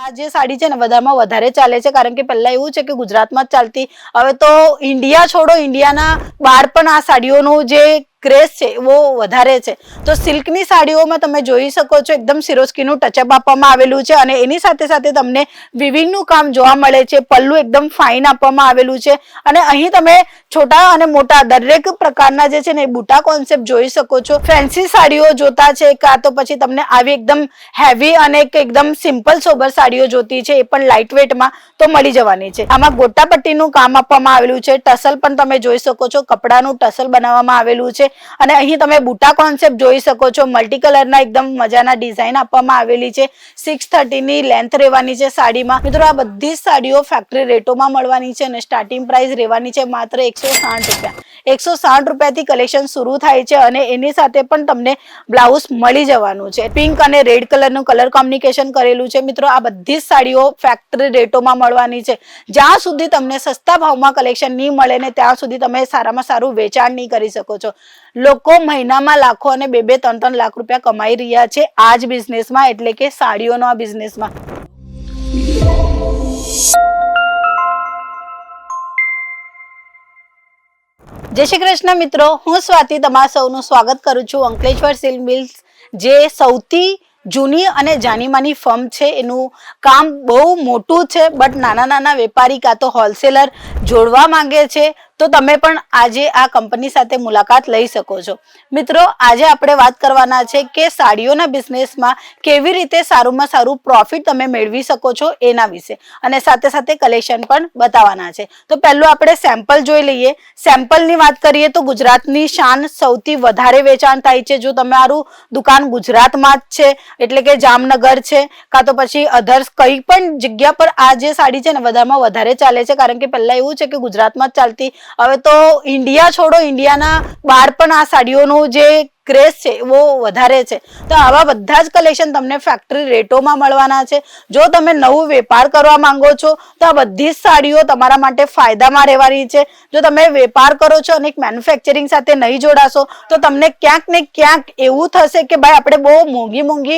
આ જે સાડી છે ને વધારેમાં વધારે ચાલે છે, કારણ કે પહેલા એવું છે કે ગુજરાતમાં જ ચાલતી, હવે તો ઇન્ડિયા છોડો, ઇન્ડિયાના બહાર પણ આ સાડીઓનું જે ક્રેઝ છે वो વધારે છે. તો સિલ્કની સાડીઓમાં તમે જોઈ શકો છો એકદમ સિરોસ્કીનું ટચઅપ આપવામાં આવેલું છે અને એની સાથે સાથે તમને વિવિંગનું કામ જોવા મળે છે. પલ્લુ એકદમ ફાઇન આપવામાં આવેલું છે અને અહીં તમે છોટા અને મોટા દરેક પ્રકારના જે છે ને બુટા કોન્સેપ્ટ જોઈ શકો છો. ફેન્સી સાડીઓ જોતા છે કાં તો પછી તમને આવી એકદમ હેવી અને એકદમ સિમ્પલ સોબર સાડીઓ જોતી છે, એ પણ લાઇટ વેટમાં, તો મળી જવાની છે. આમાં ગોટાપટ્ટીનું કામ આપવામાં આવેલું છે. ટસલ પણ તમે જોઈ શકો છો, કપડાનું ટસલ બનાવવામાં આવેલું છે અને અહીં તમે બુટા કોન્સેપ્ટ જોઈ શકો છો. મલ્ટી કલરના એકદમ મજાના ડિઝાઇન આપવામાં આવેલી છે. 630 ની લેન્થ રહેવાની છે સાડીમાં. મિત્રો, આ બધી સાડીઓ ફેક્ટરી રેટોમાં મળવાની છે અને સ્ટાર્ટિંગ પ્રાઇસ રહેવાની છે માત્ર 160 રૂપિયા. 160 રૂપિયાથી કલેક્શન શરૂ થાય છે અને એની સાથે પણ તમને બ્લાઉઝ મળી જવાનું છે. પિંક અને રેડ કલરનું કલર કોમ્બિનેશન કરેલું છે. મિત્રો, આ બધી સાડીઓ ફેક્ટરી રેટોમાં મળવાની છે. જ્યાં સુધી તમને સસ્તા ભાવમાં કલેક્શન નહીં મળે ને ત્યાં સુધી તમે સારામાં સારું વેચાણ નહીં કરી શકો છો. લોકો મહિનામાં લાખો અને 2-3 લાખ રૂપિયા કમાઈ રહ્યા છે આ જ બિઝનેસમાં, એટલે કે સાડીઓનો આ બિઝનેસમાં. જય શ્રી કૃષ્ણ મિત્રો, હું સ્વાતિ તમારા સૌનું સ્વાગત કરું છું અંકલેશ્વર સિલ્ક મિલ્સ, જે સૌથી જૂની અને જાનીમાની ફર્મ છે. એનું કામ બહુ મોટું છે, બટ નાના નાના વેપારી કાં તો હોલસેલર જોડવા માંગે છે તો તમે પણ આજે આ કંપની સાથે મુલાકાત લઈ શકો છો. મિત્રો, આજે આપણે વાત કરવાના છે કે સાડીઓના બિઝનેસમાં કેવી રીતે સારુંમાં સારું પ્રોફિટ તમે મેળવી શકો છો એના વિશે, અને સાથે સાથે કલેક્શન પણ બતાવવાના છે. તો પહેલું આપણે સેમ્પલ જોઈ લઈએ. સેમ્પલની વાત કરીએ તો ગુજરાતની શાન સૌથી વધારે વેચાણ થાય છે. જો તમારું દુકાન ગુજરાતમાં જ છે, એટલે કે જામનગર છે કાં તો પછી અધર્સ કઈ પણ જગ્યા પર આ જે સાડી છે ને વધારેમાં વધારે ચાલે છે, કારણ કે પહેલા એવું છે કે ગુજરાતમાં જ ચાલતી, હવે તો ઇન્ડિયા છોડો, ઇન્ડિયાના બહાર પણ આ સાડીઓનું જે ક્રેઝ છે वो વધારે છે. તો આવા બધા જ કલેક્શન તમને ફેક્ટરી રેટોમાં મળવાના છે. જો તમે નવું વેપાર કરવા માંગો છો તો આ બધી જ સાડીઓ તમારા માટે ફાયદામાં રહેવાની છે. જો તમે વેપાર કરો છો અને એક મેન્યુફેક્ચરિંગ સાથે નહીં જોડાશો તો તમને ક્યાંક ને ક્યાંક એવું થશે કે ભાઈ આપણે બહુ મોંઘી મોંઘી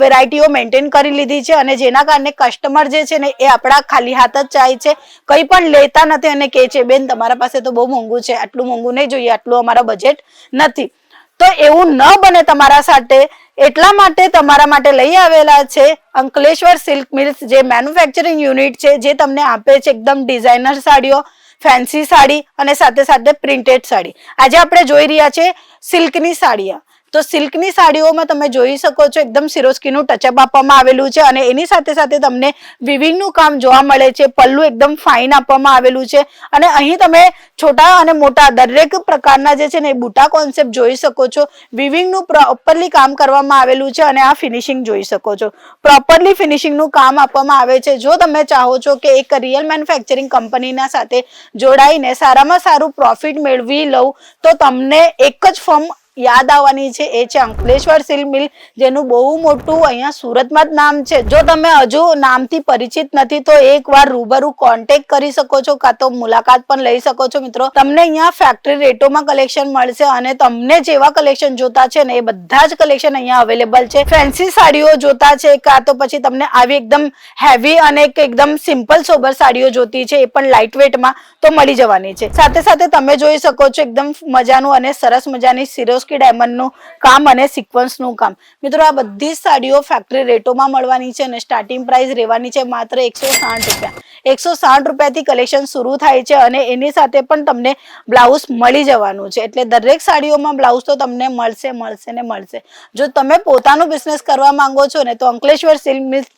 વેરાયટીઓ મેન્ટેન કરી લીધી છે અને જેના કારણે કસ્ટમર જે છે ને એ આપણા ખાલી હાથ જ જાય છે, કંઈ પણ લેતા નથી અને કહે છે બેન તમારા પાસે તો બહુ મોંઘું છે, આટલું મોંઘું નહીં જોઈએ, આટલું અમારા બજેટ નથી. તો એવું ન બને તમારા સાથે, એટલા માટે તમારા માટે લઈ આવેલા છે અંકલેશ્વર સિલ્ક મિલ્સ, જે મેન્યુફેક્ચરિંગ યુનિટ છે, જે તમને આપે છે એકદમ ડિઝાઇનર સાડીઓ, ફેન્સી સાડી અને સાથે સાથે પ્રિન્ટેડ સાડી. આજે આપણે જોઈ રહ્યા છે સિલ્કની સાડીઓ. તો સિલ્કની સાડીઓમાં તમે જોઈ શકો છો એકદમ સિરોસ્કીનું ટચઅપ આપવામાં આવેલું છે અને એની સાથે સાથે તમને વિવિંગનું કામ જોવા મળે છે. પલ્લુ એકદમ ફાઇન આપવામાં આવેલું છે અને અહીં તમે છોટા અને મોટા દરેક પ્રકારના જે છે ને બુટા કોન્સેપ્ટ જોઈ શકો છો. વિવિંગનું પ્રોપરલી કામ કરવામાં આવેલું છે અને આ ફિનિશિંગ જોઈ શકો છો. પ્રોપરલી ફિનિશિંગનું કામ આપવામાં આવે છે. જો તમે ચાહો છો કે એક રિયલ મેન્યુફેક્ચરિંગ કંપનીના સાથે જોડાઈને સારામાં સારું પ્રોફિટ મેળવી લઉં તો તમને એક જ ફર્મ યાદ આવવાની છે, એ છે અંકલેશ્વર સિલ્ક મિલ, જેનું બહુ મોટું અહીંયા સુરતમાં જ નામ છે. જો તમે હજુ નામથી પરિચિત નથી તો એકવાર રૂબરૂ કોન્ટેક્ટ કરી શકો છો કાં તો મુલાકાત પણ લઈ શકો છો. મિત્રો, તમને અહીંયા ફેક્ટરી રેટોમાં કલેક્શન મળશે અને તમને જેવા કલેક્શન જોતા છે ને એ બધા જ કલેક્શન અહીંયા અવેલેબલ છે. ફેન્સી સાડીઓ જોતા છે કાં તો પછી તમને આવી એકદમ હેવી અને એકદમ સિમ્પલ સોબર સાડીઓ જોતી છે, એ પણ લાઇટ વેટમાં, તો મળી જવાની છે. સાથે સાથે તમે જોઈ શકો છો એકદમ મજાનું અને સરસ મજાની સિરોસ્કી ડાયમંડનું કામ અને સિક્વન્સનું કામ. મિત્રો, આ બધી સાડીઓ ફેક્ટરી રેટોમાં મળવાની છે અને સ્ટાર્ટિંગ પ્રાઇસ રહેવાની છે માત્ર 160 રૂપિયા. 160 રૂપિયાથી કલેક્શન શરૂ થાય છે અને એની સાથે પણ તમને બ્લાઉઝ મળી જવાનું છે. એટલે દરેક સાડીઓમાં બ્લાઉઝ તો તમને મળશે મળશે ને મળશે. જો તમે પોતાનું બિઝનેસ કરવા માંગો છો ને તો અંકલેશ્વર સિલ્ક મિલ્સ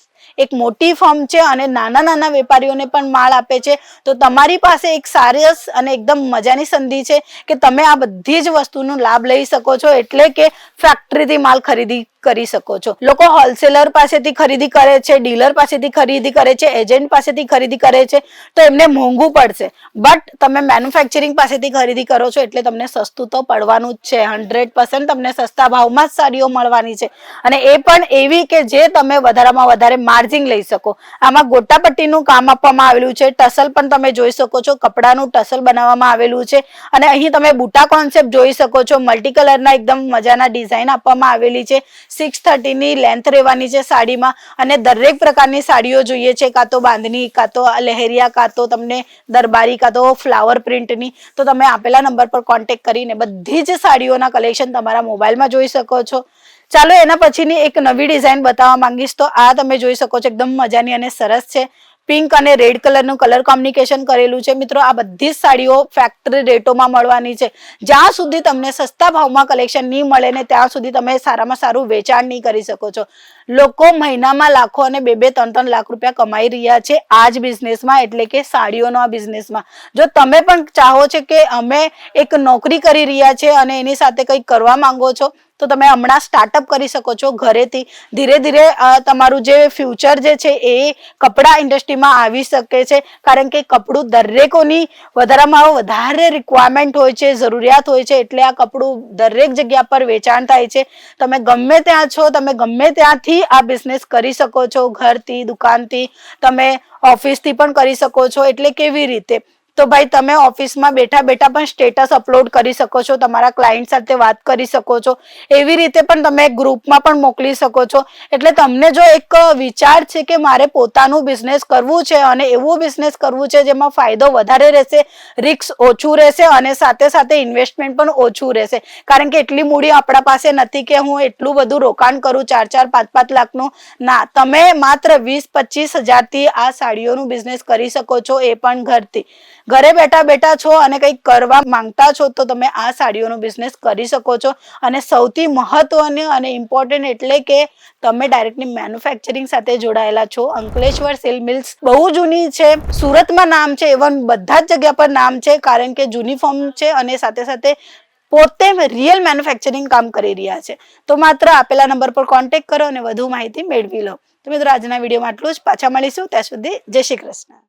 એક મોટી ફર્મ છે અને નાના નાના વેપારીઓને પણ માલ આપે છે. તો તમારી પાસે એક સરસ અને એકદમ મજાની સંધિ છે કે તમે આ બધી જ વસ્તુનો લાભ લઈ શકો છો, એટલે કે ફેક્ટરીથી માલ ખરીદી કરી શકો છો. લોકો હોલસેલર પાસેથી ખરીદી કરે છે, ડીલર પાસેથી ખરીદી કરે છે, એજન્ટ પાસેથી ખરીદી કરે છે, તો એમને મોંઘું પડશે. બટ તમે મેન્યુફેક્ચરિંગ પાસેથી ખરીદી કરો છો એટલે તમને સસ્તું તો પડવાનું જ છે. 100% તમને સસ્તા ભાવમાં જ સાડીઓ મળવાની છે અને એ પણ એવી કે જે તમે વધારામાં વધારે માર્જિન માર્જિન લઈ શકો. આમાં ગોટાપટ્ટીનું કામ આપવામાં આવેલું છે. ટસલ પણ તમે જોઈ શકો છો, કપડાનું ટસલ બનાવવામાં આવેલું છે. અને અહીં તમે બુટા કોન્સેપ્ટ જોઈ શકો છો. મલ્ટી કલરના એકદમ મજાના ડિઝાઇન આપવામાં આવેલી છે. 630 ની લેન્થ રહેવાની છે સાડીમાં. અને દરેક પ્રકારની સાડીઓ જોઈએ છે, કાં તો બાંધણી, કાં તો લહેરિયા, કાં તો તમને દરબારી, કાં તો ફ્લાવર પ્રિન્ટની, તો તમે આપેલા નંબર પર કોન્ટેક્ટ કરીને બધી જ સાડીઓના કલેક્શન તમારા મોબાઈલમાં જોઈ શકો છો. ચાલો એના પછીની એક નવી ડિઝાઇન બતાવવા માંગીશ. તો આ તમે જોઈ શકો છો, એકદમ મજાની અને સરસ છે. પિંક અને રેડ કલરનું કલર કોમ્બિનેશન કરેલું છે. મિત્રો, આ બધી જ સાડીઓ ફેક્ટરી રેટોમાં મળવાની છે. જ્યાં સુધી તમને સસ્તા ભાવમાં કલેક્શન નહીં મળે ને ત્યાં સુધી તમે સારામાં સારું વેચાણ નહીં કરી શકો છો. લોકો મહિનામાં લાખો અને 2-3 લાખ રૂપિયા કમાઈ રહ્યા છે આ જ બિઝનેસમાં, એટલે કે સાડીઓનો આ બિઝનેસમાં. જો તમે પણ ચાહો છો કે અમે એક નોકરી કરી રહ્યા છે અને એની સાથે કંઈક કરવા માંગો છો, તો તમે હમણાં સ્ટાર્ટઅપ કરી શકો છો ઘરેથી. ધીરે ધીરે તમારું જે ફ્યુચર જે છે એ કપડા ઇન્ડસ્ટ્રીમાં આવી શકે છે. કારણ કે કપડું દરેકોની વધારેમાં વધારે રિક્વાયરમેન્ટ હોય છે, જરૂરિયાત હોય છે. એટલે આ કપડું દરેક જગ્યા પર વેચાણ થાય છે. તમે ગમે ત્યાં છો, તમે ગમે ત્યાંથી આ બિઝનેસ કરી શકો છો. ઘરથી, દુકાનથી, તમે ઓફિસથી પણ કરી શકો છો. એટલે કેવી રીતે? તો ભાઈ, તમે ઓફિસમાં બેઠા બેઠા પણ સ્ટેટસ અપલોડ કરી શકો છો, તમારા ક્લાયન્ટ સાથે વાત કરી શકો છો. એવી રીતે પણ તમે ગ્રુપમાં પણ મોકલી શકો છો. એટલે તમને જો એક વિચાર છે કે મારે પોતાનું બિઝનેસ કરવું છે અને એવું બિઝનેસ કરવું છે જેમાં ફાયદો વધારે રહેશે, રિસ્ક ઓછું રહેશે અને સાથે સાથે ઇન્વેસ્ટમેન્ટ પણ ઓછું રહેશે. કારણ કે એટલી મૂડી આપણા પાસે નથી કે હું એટલું બધું રોકાણ કરું 4-5 લાખનું. ના, તમે માત્ર 20-25 હજારથી આ સાડીઓનું બિઝનેસ કરી શકો છો, એ પણ ઘરથી. ઘરે બેઠા બેઠા છો અને કંઈક કરવા માંગતા છો તો તમે આ સાડીઓનો બિઝનેસ કરી શકો છો. અને સૌથી મહત્વનું અને ઇમ્પોર્ટન્ટ એટલે કે તમે ડાયરેક્ટલી મેન્યુફેક્ચરિંગ સાથે જોડાયેલા છો. અંકલેશ્વર સિલ્ક મિલ્સ બહુ જૂની છે, સુરતમાં નામ છે, ઇવન બધા જ જગ્યા પર નામ છે. કારણ કે યુનિફોર્મ છે અને સાથે સાથે પોતે રિયલ મેન્યુફેક્ચરિંગ કામ કરી રહ્યા છે. તો માત્ર આપેલા નંબર પર કોન્ટેક્ટ કરો અને વધુ માહિતી મેળવી લો. તો મિત્રો, આજના વિડીયોમાં આટલું જ. પાછા મળીશું, ત્યાં સુધી જય શ્રી કૃષ્ણ.